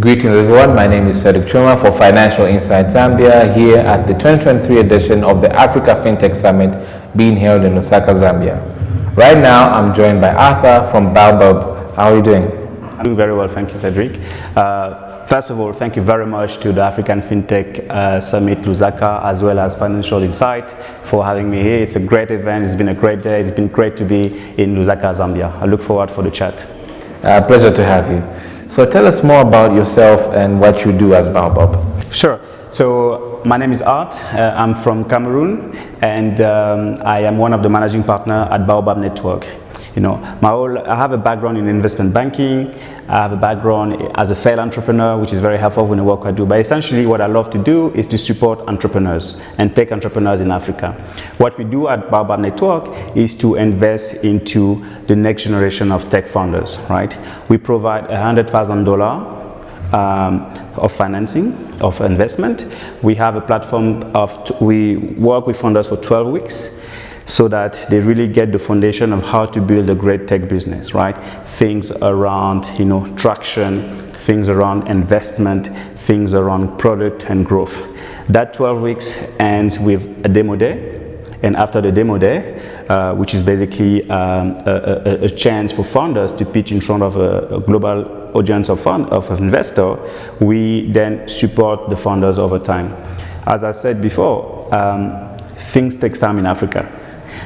Greetings everyone, my name is Cedric Chuuma for Financial Insight Zambia here at the 2023 edition of the Africa Fintech Summit being held in Lusaka, Zambia. Right now I'm joined by Arthur from Baobab. How are you doing? I'm doing very well, thank you, Cedric. First of all, thank you very much to the African Fintech Summit Lusaka as well as Financial Insight for having me here. It's a great event, it's been a great day, it's been great to be in Lusaka, Zambia. I look forward for the chat. Pleasure to have you. So tell us more about yourself and what you do as Baobab. Sure. So my name is Art. I'm from Cameroon, and I am one of the managing partner at Baobab Network. You know, I have a background in investment banking. I have a background as a failed entrepreneur, which is very helpful in the work I do. But essentially, what I love to do is to support entrepreneurs and tech entrepreneurs in Africa. What we do at Baobab Network is to invest into the next generation of tech founders. Right? We provide $100,000 of financing, of investment. We have a platform we work with founders for 12 weeks. So that they really get the foundation of how to build a great tech business, right? Things around, traction, things around investment, things around product and growth. That 12 weeks ends with a demo day, and after the demo day, which is basically a chance for founders to pitch in front of a global audience of investor, we then support the founders over time. As I said before, things take time in Africa.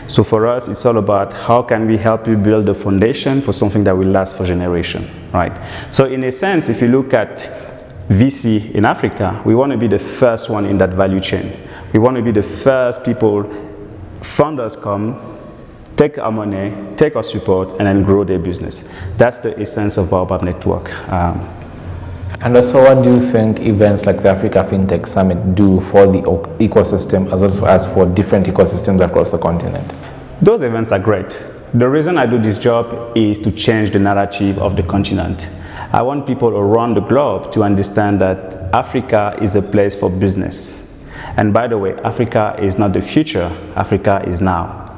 So for us, it's all about how can we help you build the foundation for something that will last for generations, right? So in a sense, if you look at VC in Africa, we want to be the first one in that value chain. We want to be the first people, founders come, take our money, take our support, and then grow their business. That's the essence of Baobab Network. And also, what do you think events like the Africa Fintech Summit do for the ecosystem as well as for different ecosystems across the continent? Those events are great. The reason I do this job is to change the narrative of the continent. I want people around the globe to understand that Africa is a place for business. And by the way, Africa is not the future, Africa is now.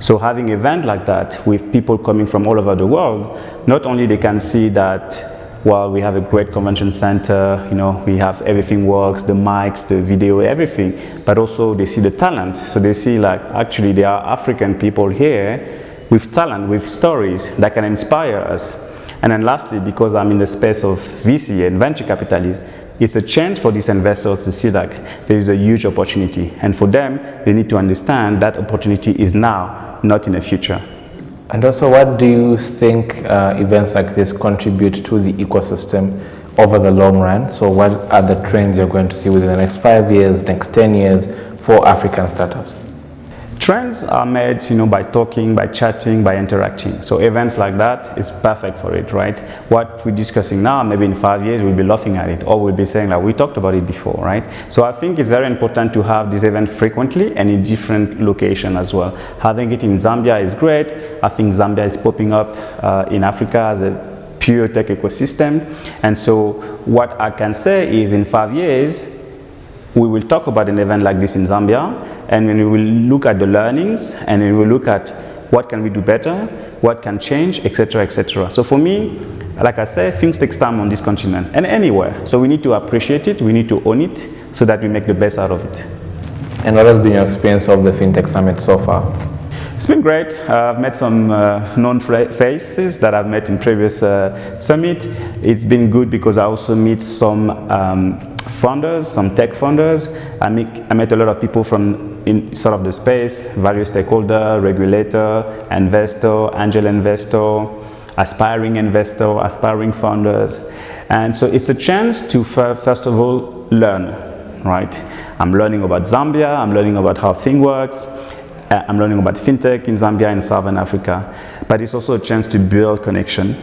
So having an event like that with people coming from all over the world, not only they can see that we have a great convention center, we have everything works, the mics, the video, everything, but also they see the talent. So they see actually there are African people here with talent, with stories that can inspire us. And then lastly, because I'm in the space of VC and venture capitalists, it's a chance for these investors to see that there is a huge opportunity. And for them, they need to understand that opportunity is now, not in the future. And also, what do you think events like this contribute to the ecosystem over the long run? So what are the trends you're going to see within the next 5 years, next 10 years for African startups? Trends are made, by talking, by chatting, by interacting. So events like that is perfect for it, right? What we're discussing now, maybe in 5 years, we'll be laughing at it, or we'll be saying we talked about it before, right? So I think it's very important to have this event frequently and in different locations as well. Having it in Zambia is great. I think Zambia is popping up in Africa as a pure tech ecosystem. And so what I can say is in 5 years, we will talk about an event like this in Zambia, and then we will look at the learnings, and then we will look at what can we do better, what can change, etc., etc. So for me, like I said, things take time on this continent and anywhere. So we need to appreciate it, we need to own it, so that we make the best out of it. And what has been your experience of the Fintech Summit so far? It's been great. I've met some known faces that I've met in previous summit. It's been good because I also meet some founders, some tech founders. I met a lot of people from in sort of the space, various stakeholder, regulator, investor, angel investor, aspiring investor, aspiring founders. And so it's a chance to first of all learn, right? I'm learning about Zambia, I'm learning about how things works. I'm learning about fintech in Zambia and Southern Africa, but it's also a chance to build connection,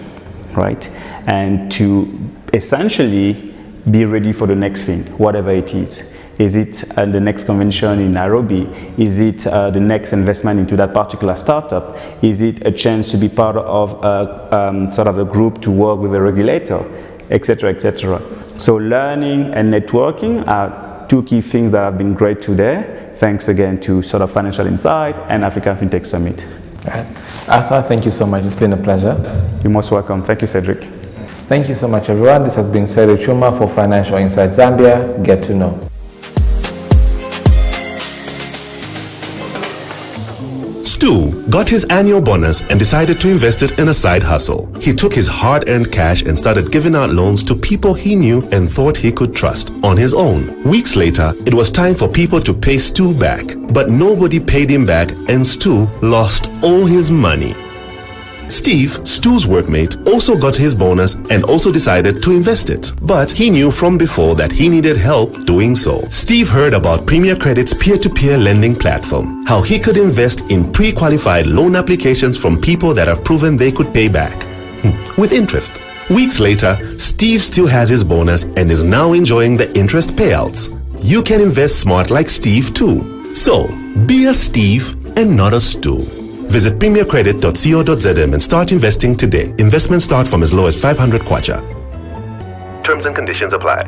right? And to essentially be ready for the next thing, whatever it is. Is it the next convention in Nairobi? Is it the next investment into that particular startup? Is it a chance to be part of sort of a group to work with a regulator, etc., etc. So learning and networking are two key things that have been great today. Thanks again to sort of Financial Insight and African Fintech Summit. All right. Arthur, thank you so much. It's been a pleasure. You're most welcome. Thank you, Cedric. Thank you so much, everyone. This has been Cedric Chuuma for Financial Insight Zambia. Get to know. Stu got his annual bonus and decided to invest it in a side hustle. He took his hard-earned cash and started giving out loans to people he knew and thought he could trust on his own. Weeks later, it was time for people to pay Stu back, but nobody paid him back and Stu lost all his money. Steve, Stu's workmate, also got his bonus and also decided to invest it. But he knew from before that he needed help doing so. Steve heard about Premier Credit's peer-to-peer lending platform, how he could invest in pre-qualified loan applications from people that have proven they could pay back with interest. Weeks later, Steve still has his bonus and is now enjoying the interest payouts. You can invest smart like Steve too. So, be a Steve and not a Stu. Visit premiercredit.co.zm and start investing today. Investments start from as low as 500 kwacha. Terms and conditions apply.